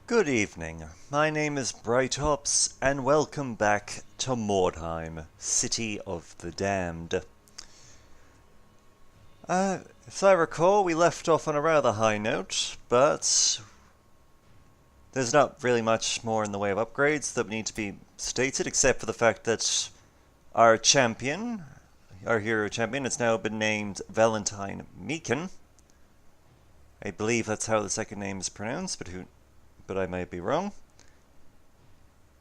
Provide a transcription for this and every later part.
Good evening, my name is Brightops, and welcome back to Mordheim, City of the Damned. If I recall, we left off on a rather high note, but there's not really much more in the way of upgrades that need to be stated, except for the fact that our champion, our hero champion, has now been named Valentine Meekin. I believe that's how the second name is pronounced, but I might be wrong.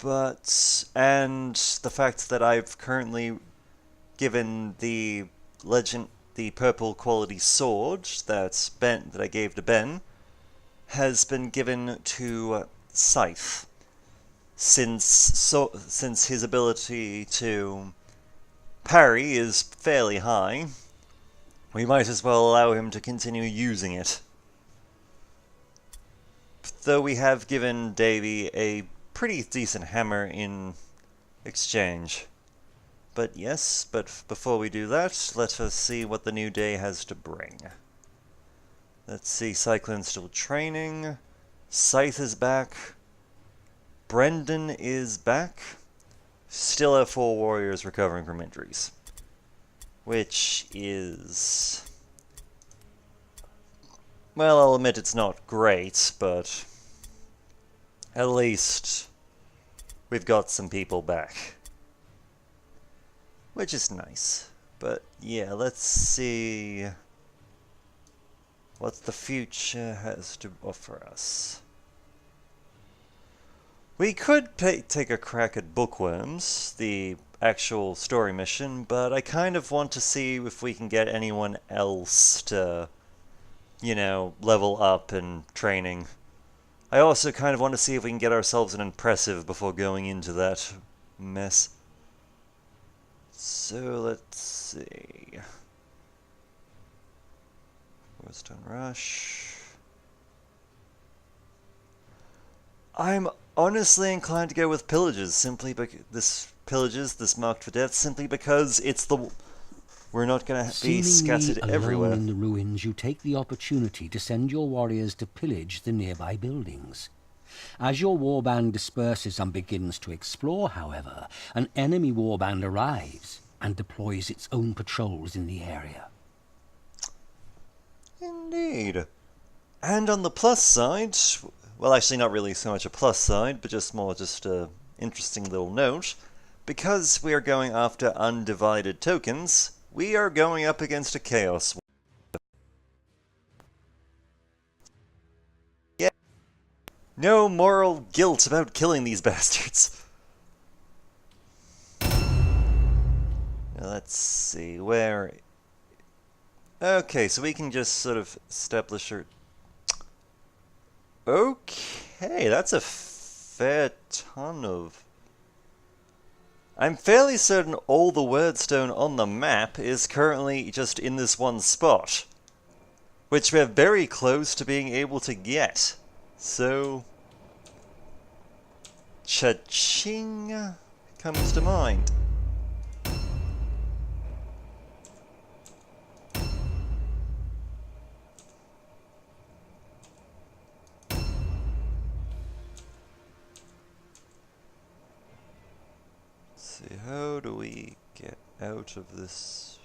And the fact that I've currently given the purple quality sword that I gave to Ben, has been given to Scythe. Since his ability to parry is fairly high, we might as well allow him to continue using it. Though we have given Davy a pretty decent hammer in exchange. But before we do that, let us see what the new day has to bring. Let's see, Cyclone's still training, Scythe is back, Brendan is back, still have 4 warriors recovering from injuries. Which is... well, I'll admit it's not great, but at least we've got some people back. Which is nice. But yeah, let's see what the future has to offer us. We could take a crack at Bookworms, the actual story mission, but I kind of want to see if we can get anyone else to, you know, level up and training. I also kind of want to see if we can get ourselves an impressive before going into that mess. So let's see. Forestone Rush. I'm honestly inclined to go with Pillages, this Marked for Death, simply because it's the... we're not going to be scattered everywhere. In the ruins, you take the opportunity to send your warriors to pillage the nearby buildings. As your warband disperses and begins to explore, however, an enemy warband arrives and deploys its own patrols in the area. Indeed. And on the plus side, well, actually not really so much a plus side, but just a interesting little note, because we are going after undivided tokens, we are going up against a Chaos War. Yeah. No moral guilt about killing these bastards. Now let's see, where... okay, so we can just sort of establish our... okay, that's a fair ton of... I'm fairly certain all the wordstone on the map is currently just in this one spot, which we're very close to being able to get. So, cha-ching comes to mind. See, how do we get out of this?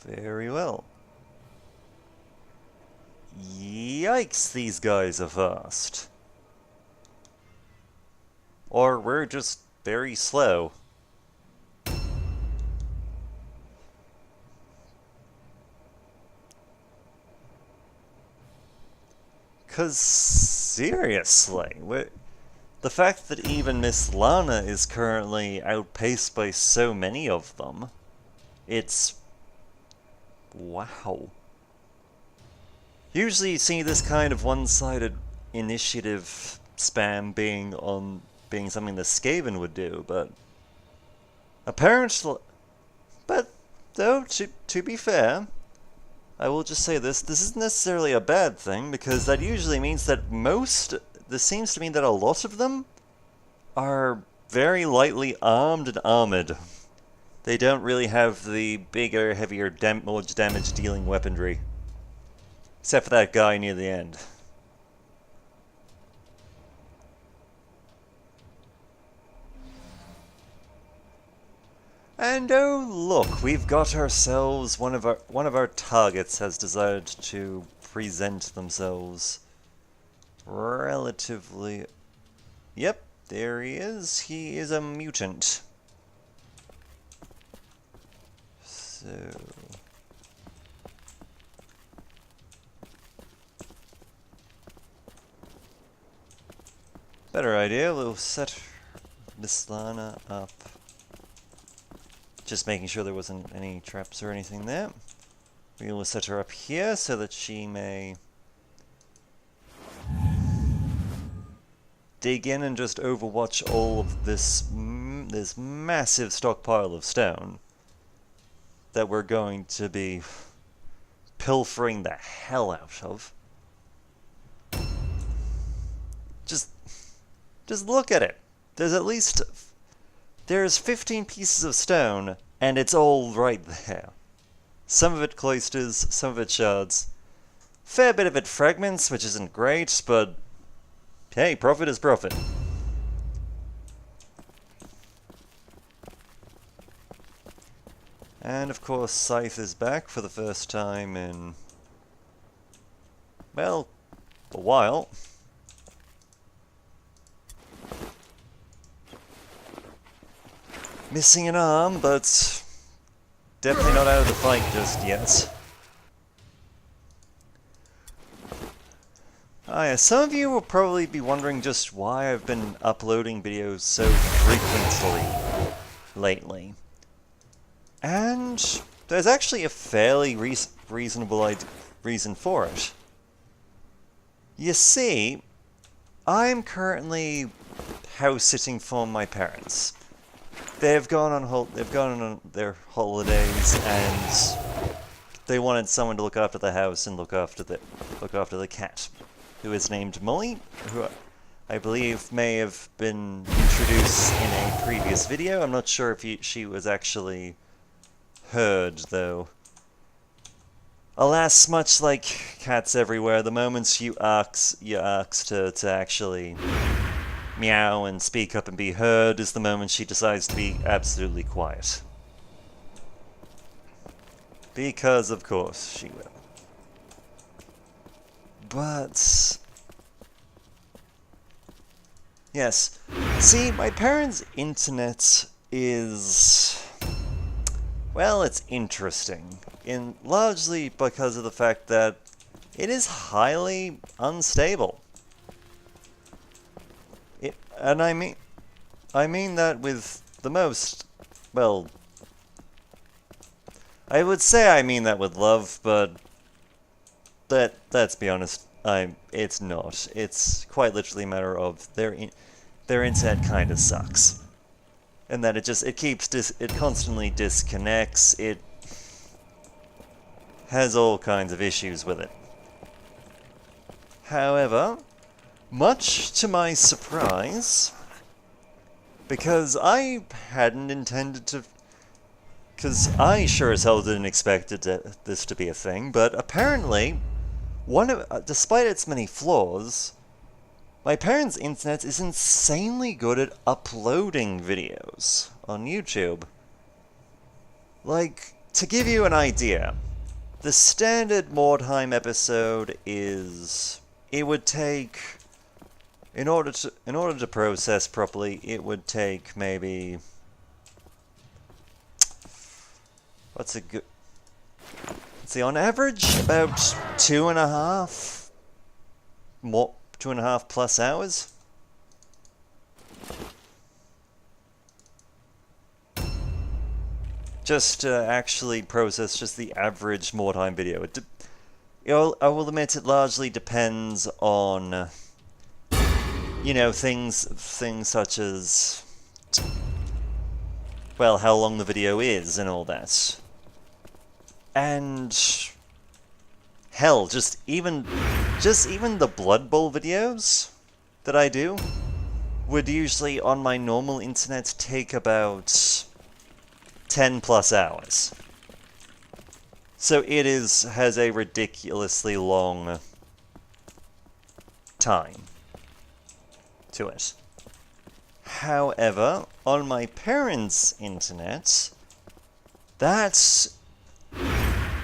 Very well. Yikes, these guys are fast. Or we're just very slow. 'Cause seriously, the fact that even Miss Lana is currently outpaced by so many of them, it's... wow. Usually you see this kind of one-sided initiative spam being something that Skaven would do, but apparently... but, though, to be fair, I will just say this isn't necessarily a bad thing, because that usually means that this seems to mean that a lot of them are very lightly armed and armored. They don't really have the bigger, heavier, more damage-dealing weaponry. Except for that guy near the end. And oh look, we've got ourselves one of our targets has decided to present themselves relatively. Yep, there he is. He is a mutant. So better idea, we'll set Miss Lana up. Just making sure there wasn't any traps or anything there. We will set her up here so that she may dig in and just overwatch all of this massive stockpile of stone that we're going to be pilfering the hell out of. Just look at it. There's 15 pieces of stone, and it's all right there. Some of it cloisters, some of it shards. Fair bit of it fragments, which isn't great, but hey, profit is profit. And of course, Scythe is back for the first time in, well, a while. Missing an arm, but definitely not out of the fight just yet. Yeah, some of you will probably be wondering just why I've been uploading videos so frequently lately. And there's actually a fairly reasonable reason for it. You see, I'm currently house-sitting for my parents. They've gone on their holidays, and they wanted someone to look after the house and look after the cat, who is named Molly, who I believe may have been introduced in a previous video. I'm not sure if she was actually heard, though. Alas, much like cats everywhere, the moments you ask to actually meow and speak up and be heard is the moment she decides to be absolutely quiet. Because, of course, she will. But yes. See, my parents' internet is, well, it's interesting. Largely because of the fact that it is highly unstable. And I mean that with the most, well, I would say I mean that with love, but let's be honest, it's not. It's quite literally a matter of their internet kind of sucks, and that it constantly disconnects. It has all kinds of issues with it. However, much to my surprise, because I hadn't intended to, because I sure as hell didn't expect this to be a thing, but apparently, despite its many flaws, my parents' internet is insanely good at uploading videos on YouTube. Like, to give you an idea, the standard Mordheim episode is, it would take, in order to process properly, it would take maybe, what's a good, let's see, on average, about 2.5 plus hours. Just to actually process just the average Mordheim video. I will admit it largely depends on, things such as, well, how long the video is and all that. And hell, just even the Blood Bowl videos that I do would usually, on my normal internet, take about 10 plus hours. So it has a ridiculously long time to it. However, on my parents' internet, that's...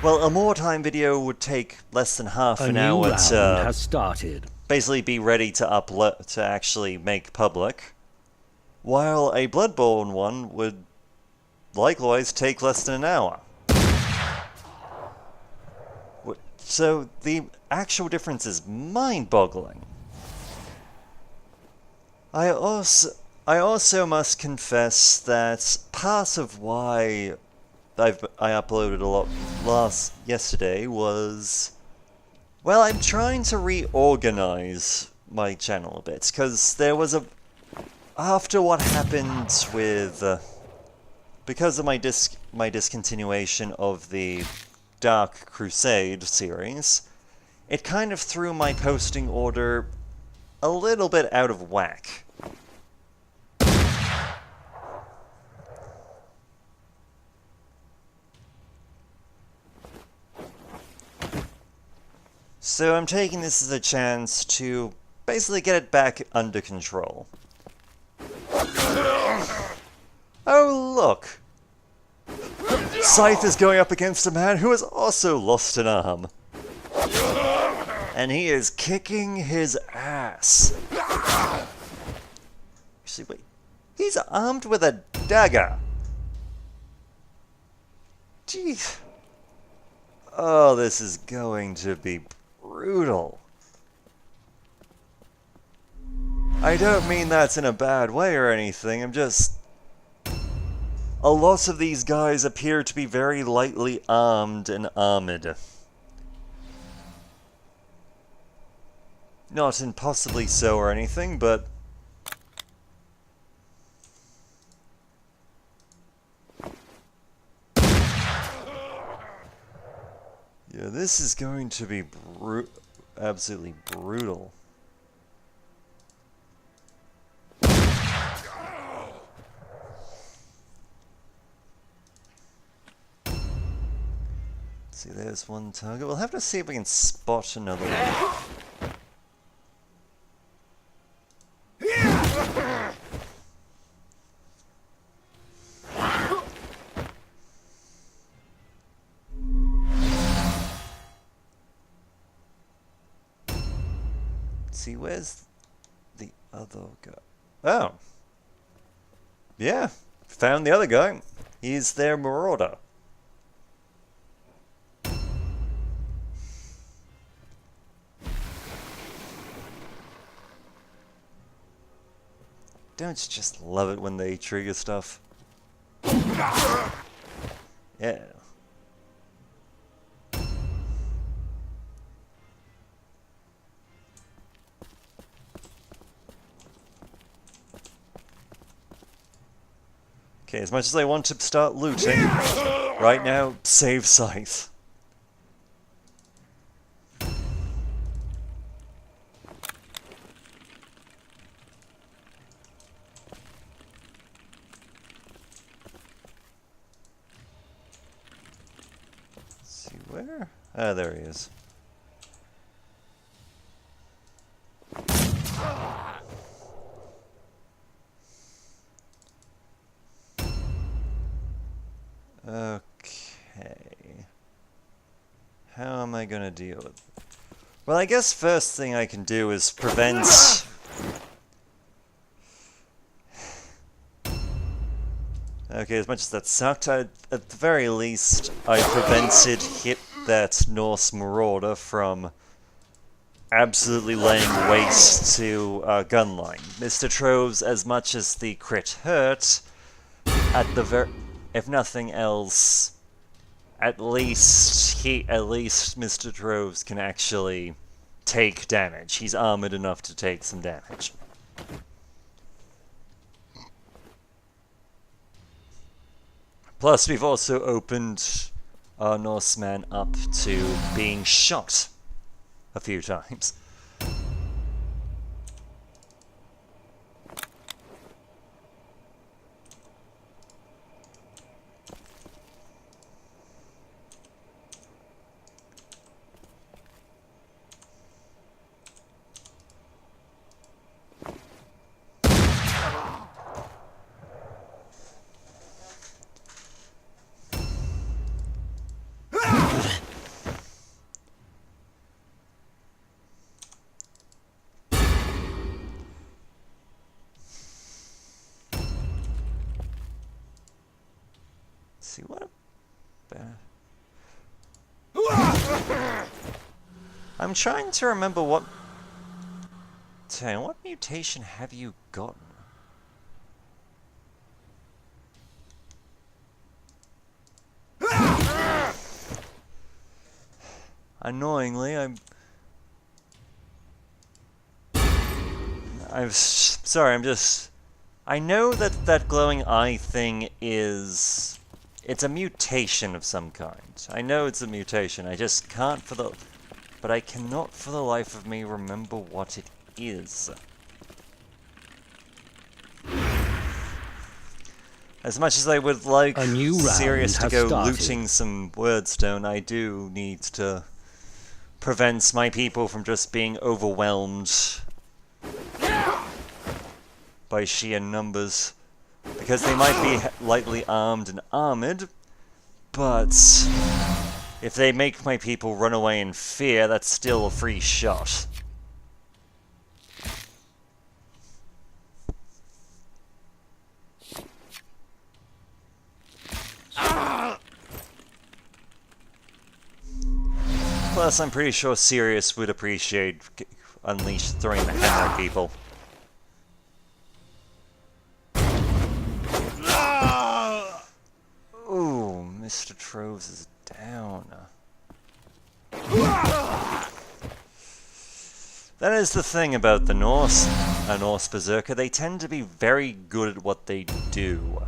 well, a Mordheim video would take less than half an hour round to has started. basically be ready to upload, to actually make public, while a Bloodborne one would likewise take less than an hour. So the actual difference is mind-boggling. I also must confess that part of why I uploaded a lot yesterday was, well, I'm trying to reorganize my channel a bit, because there was after what happened with because of my discontinuation of the Dark Crusade series, it kind of threw my posting order a little bit out of whack. So I'm taking this as a chance to basically get it back under control. Oh, look! Scythe is going up against a man who has also lost an arm. And he is kicking his ass. Actually, wait. He's armed with a dagger. Jeez. Oh, this is going to be brutal. I don't mean that's in a bad way or anything, I'm just... a lot of these guys appear to be very lightly armed and armored. Not impossibly so or anything, but... yeah, this is going to be absolutely brutal. See, there's one target. We'll have to see if we can spot another one. See, where's the other guy? Oh. Yeah, found the other guy. He's their marauder. Don't you just love it when they trigger stuff? Yeah. Okay, as much as I want to start looting, right now, save Scythe. See where? Ah, there he is. Okay. How am I gonna deal with it? Well, I guess first thing I can do is prevent... okay, as much as that sucked, at the very least, I prevented that Norse Marauder from absolutely laying waste to gunline. Mr. Troves, as much as the crit hurt, at the if nothing else, at least Mr. Troves can actually take damage. He's armored enough to take some damage. Plus, we've also opened our Norseman up to being shot a few times. See what? I'm trying to remember what. What mutation have you gotten? Annoyingly, sorry, I'm just. I know that that glowing eye thing is. It's a mutation of some kind. I know it's a mutation. I just can't for the. But I cannot for the life of me remember what it is. As much as I would like Sirius to go looting some Wordstone, I do need to prevent my people from just being overwhelmed by sheer numbers. Because they might be lightly armed and armored, but if they make my people run away in fear, that's still a free shot. Plus, I'm pretty sure Sirius would appreciate throwing the hammer at people. Ooh, Mr. Troves is down. That is the thing about the Norse, a Norse Berserker. They tend to be very good at what they do.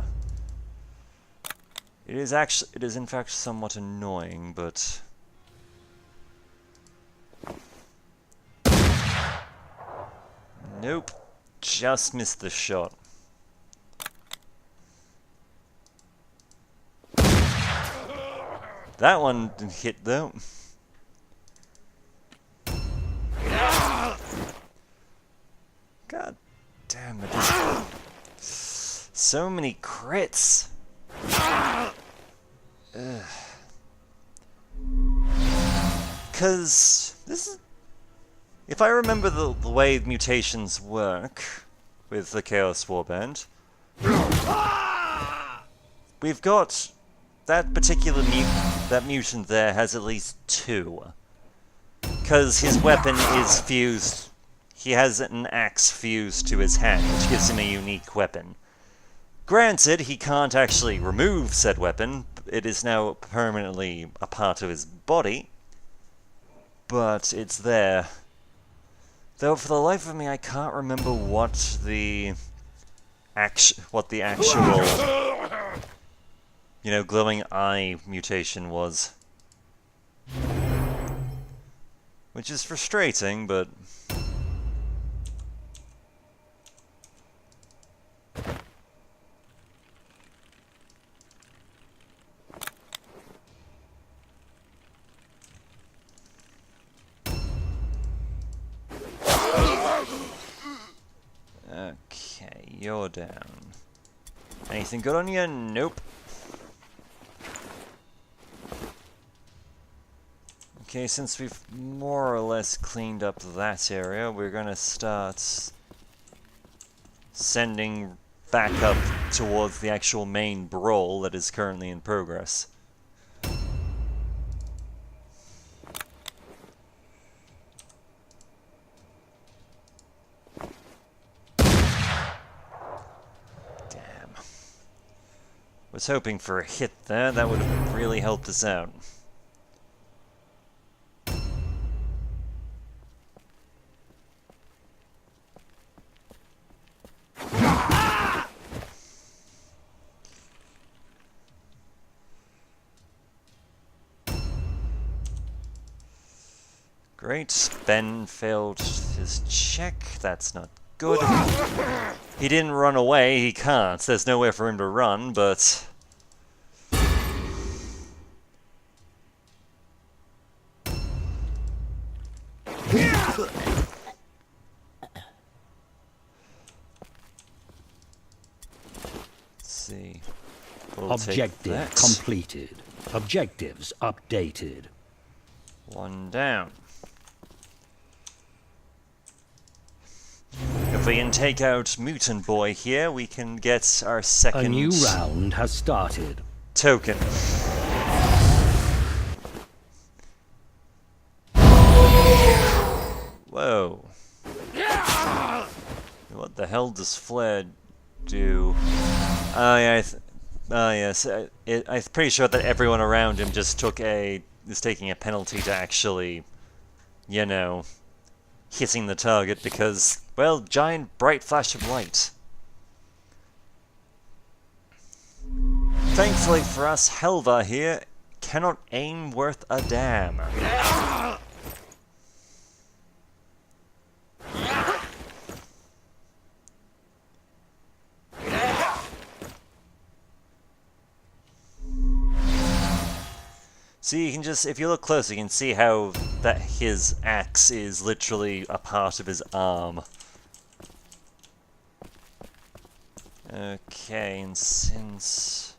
It is in fact somewhat annoying, but nope, just missed the shot. That one didn't hit though. God damn it. So many crits. Because this is... If I remember the way mutations work with the Chaos Warband, we've got that particular mutant there has at least 2. Because his weapon is fused. He has an axe fused to his hand, which gives him a unique weapon. Granted, he can't actually remove said weapon. It is now permanently a part of his body. But it's there. Though for the life of me, I can't remember what the actual, glowing eye mutation was. Which is frustrating, but... Okay, you're down. Anything good on you? Nope. Okay, since we've more or less cleaned up that area, we're gonna start sending back up towards the actual main brawl that is currently in progress. Was hoping for a hit there. That would have really helped us out. Great. Ben failed his check. That's not good. He didn't run away. He can't. There's nowhere for him to run, but... Let's see. We'll Objective completed. Objectives updated. One down. If we can take out Mutant Boy here, we can get our second... A new round has started. Token. Whoa. What the hell does Flare do? Oh yeah, yes. I'm pretty sure that everyone around him just is taking a penalty to actually, you know, hitting the target because, well, giant bright flash of light. Thankfully for us, Helva here cannot aim worth a damn. See, you can just, if you look closer, you can see how that his axe is literally a part of his arm. Okay, and since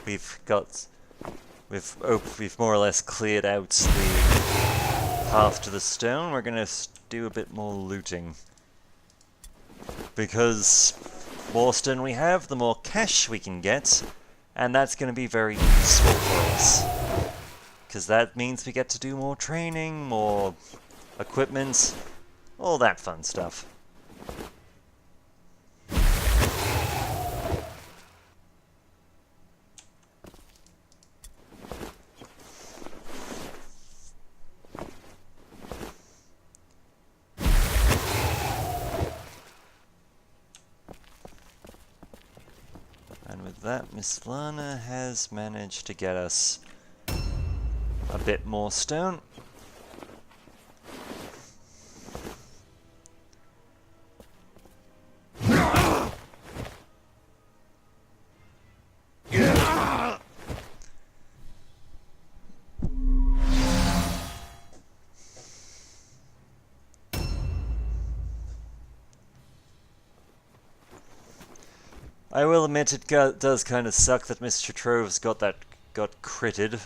we've more or less cleared out the path to the stone, we're gonna do a bit more looting. Because the more stone we have, the more cash we can get. And that's going to be very useful for us. Because that means we get to do more training, more equipment, all that fun stuff. And with that, Miss Lana has managed to get us a bit more stone. I will admit it does kind of suck that Mr. Trove's got critted,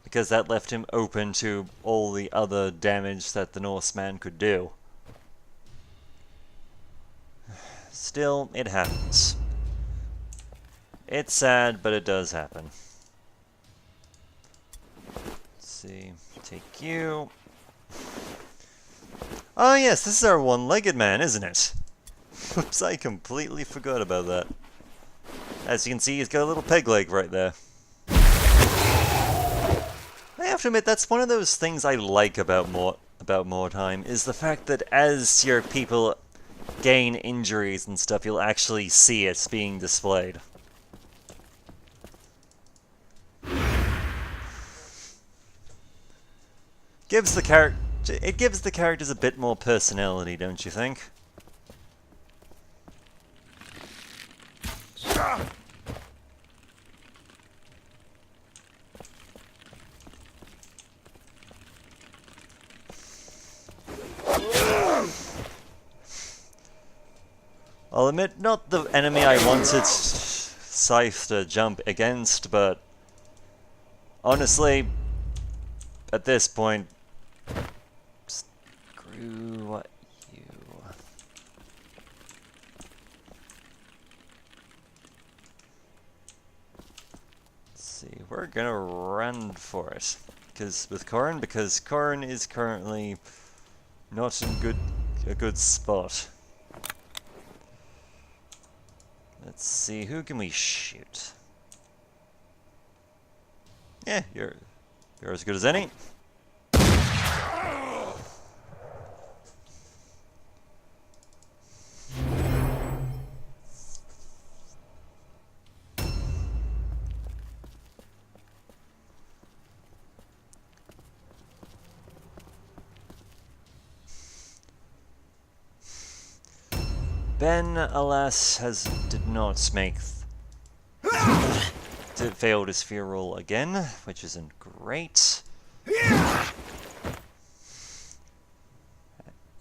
because that left him open to all the other damage that the Norseman could do. Still, it happens. It's sad, but it does happen. Let's see, take you. Oh yes, this is our one-legged man, isn't it? Whoops, I completely forgot about that. As you can see, he's got a little peg leg right there. I have to admit, that's one of those things I like about Mordheim, is the fact that as your people gain injuries and stuff, you'll actually see it being displayed. It gives the characters a bit more personality, don't you think? I'll admit, not the enemy I wanted Scythe to jump against, but honestly, at this point, screw what you... Let's see, we're gonna run for it. Because Corrin is currently not in a good spot. Let's see, who can we shoot? Yeah, you're as good as any. Ben, alas, did not failed his fear roll again, which isn't great.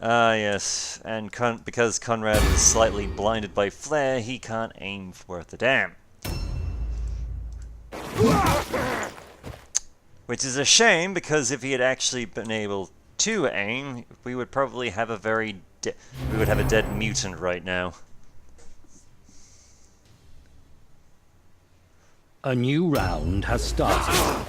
Yes, and because Conrad is slightly blinded by flare, he can't aim worth a damn. Which is a shame, because if he had actually been able to aim, we would probably have a dead mutant right now. A new round has started.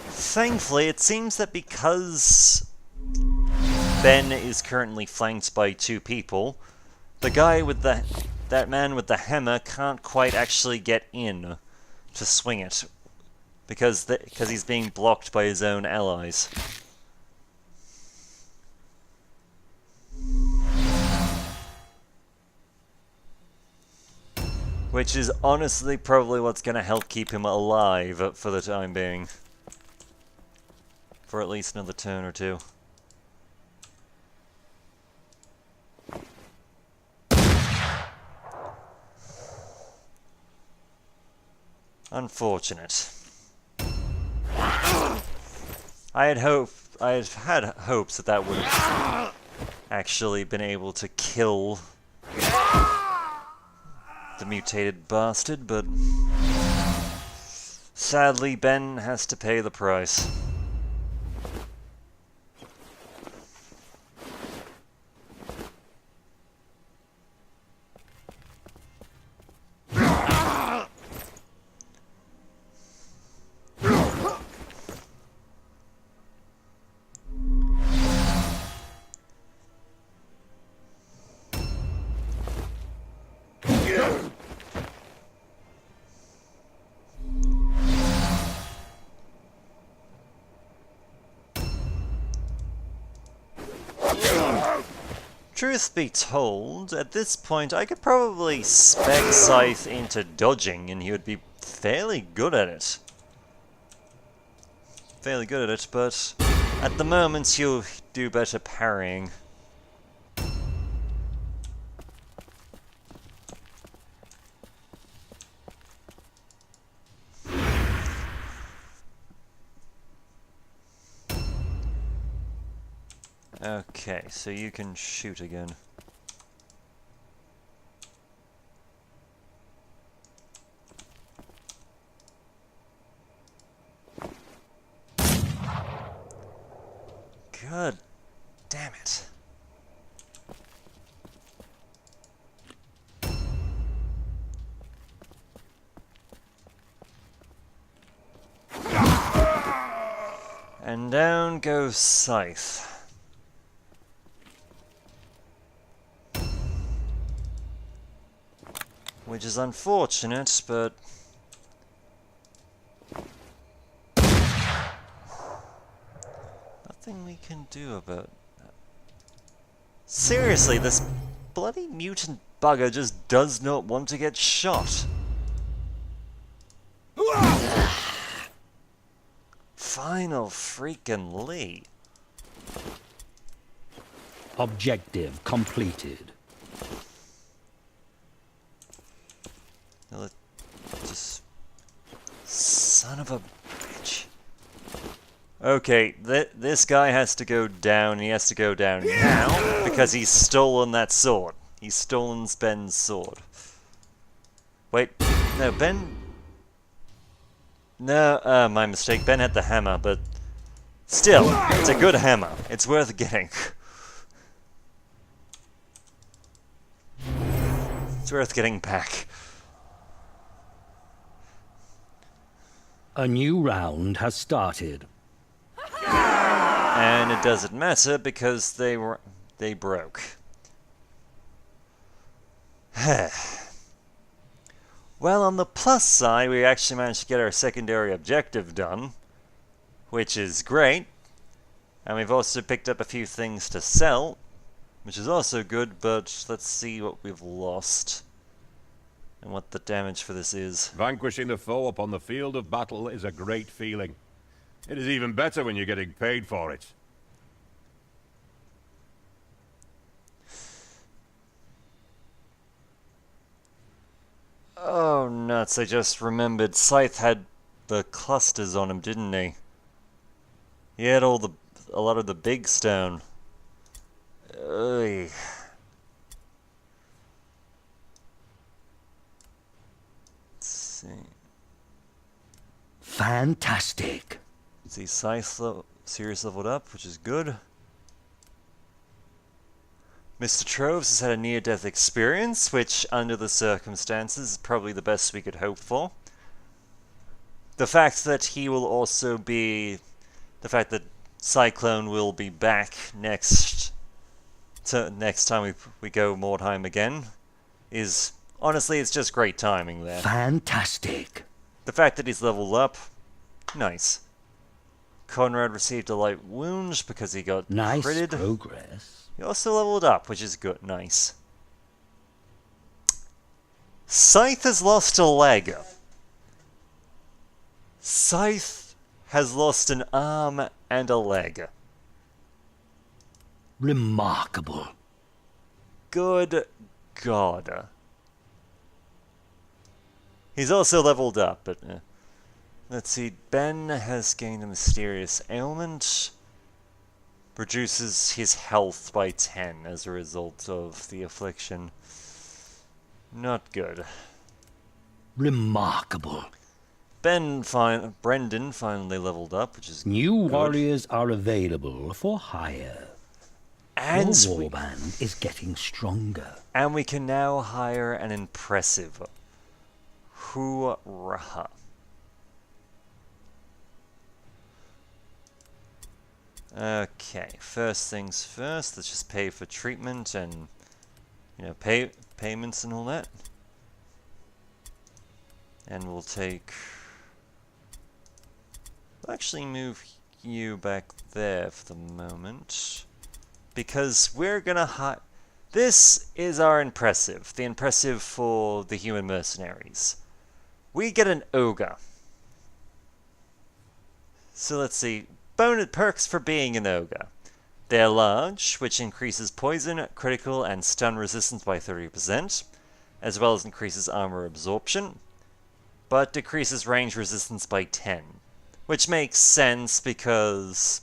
Thankfully, it seems that because Ben is currently flanked by two people, the guy with that man with the hammer can't quite actually get in to swing it, because he's being blocked by his own allies. Which is honestly probably what's going to help keep him alive for the time being. For at least another turn or two. Unfortunate. I had had hopes that would have actually been able to kill the mutated bastard, but sadly Ben has to pay the price. Truth be told, at this point I could probably spec Scythe into dodging and he would be fairly good at it. But at the moment he'll do better parrying. Okay, so you can shoot again. God damn it. And down goes Scythe. Which is unfortunate, but nothing we can do about that. Seriously, this bloody mutant bugger just does not want to get shot. Final freaking Lee. Objective completed. Just son of a bitch. Okay, this guy has to go down, and he has to go down now, because he's stolen that sword. He's stolen Ben's sword. Wait, no, Ben... No, my mistake, Ben had the hammer, but... Still, it's a good hammer. It's worth getting. It's worth getting back. A new round has started. And it doesn't matter because they broke. Well, on the plus side, we actually managed to get our secondary objective done, which is great. And we've also picked up a few things to sell, which is also good, but let's see what we've lost and what the damage for this is. Vanquishing the foe upon the field of battle is a great feeling. It is even better when you're getting paid for it. Oh, nuts. I just remembered Scythe had the clusters on him, didn't he? He had a lot of the big stone. Ugh. Let's see. Fantastic. See, Scythe Sirius leveled up, which is good. Mr. Troves has had a near-death experience, which, under the circumstances, is probably the best we could hope for. The fact that he will also be... The fact that Cyclone will be back next time we go Mordheim again is... Honestly, it's just great timing there. Fantastic. The fact that he's leveled up, nice. Conrad received a light wound because he got Nice critted. progress. He also leveled up, which is good, nice. Scythe has lost a leg. Scythe has lost an arm and a leg. Remarkable. Good God. He's also leveled up, but... let's see, Ben has gained a mysterious ailment. Reduces his health by 10 as a result of the affliction. Not good. Remarkable. Brendan finally leveled up, which is New good. warriors are available for hire. And Your warband is getting stronger. And we can now hire an impressive. Hoorah. Okay, first things first, let's just pay for treatment and, payments and all that. And we'll actually move you back there for the moment. Because we're gonna this is our impressive. The impressive for the human mercenaries. We get an ogre. So let's see. Bonus perks for being an ogre. They're large, which increases poison, critical, and stun resistance by 30%, as well as increases armor absorption, but decreases range resistance by 10, which makes sense because,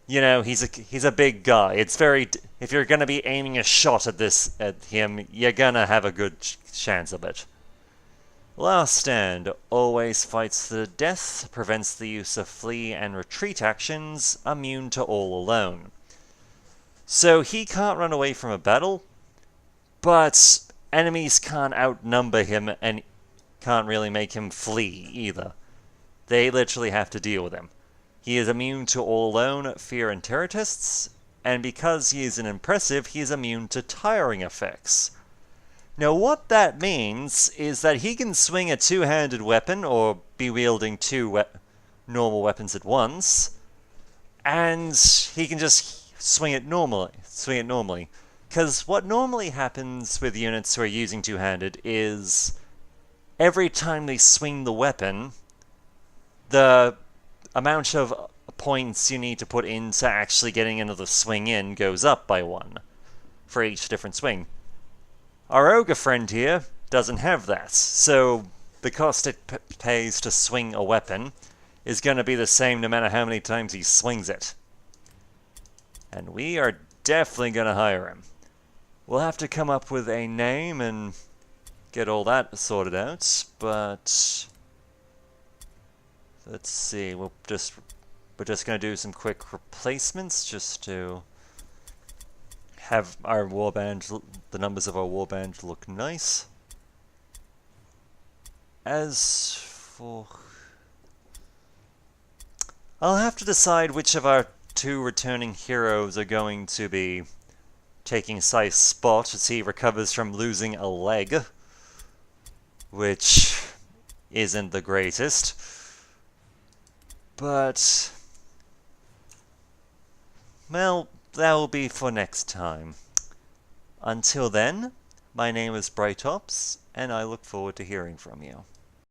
he's a big guy. It's if you're gonna be aiming a shot at him, you're gonna have a good chance of it. Last Stand always fights to the death, prevents the use of flee and retreat actions, immune to all alone. So he can't run away from a battle, but enemies can't outnumber him and can't really make him flee either. They literally have to deal with him. He is immune to all alone, fear, and terror tests, and because he is an impressive, he is immune to tiring effects. Now what that means is that he can swing a two-handed weapon, or be wielding two normal weapons at once, and he can just swing it normally. Because what normally happens with units who are using two-handed is every time they swing the weapon, the amount of points you need to put into actually getting another swing in goes up by 1 for each different swing. Our ogre friend here doesn't have that, so the cost it pays to swing a weapon is going to be the same no matter how many times he swings it. And we are definitely going to hire him. We'll have to come up with a name and get all that sorted out, but let's see, we're just going to do some quick replacements just to have our warband, the numbers of our warband look nice. As for... I'll have to decide which of our 2 returning heroes are going to be taking Scythe's spot as he recovers from losing a leg, which isn't the greatest. But, well, that will be for next time. Until then, my name is Brightops, and I look forward to hearing from you.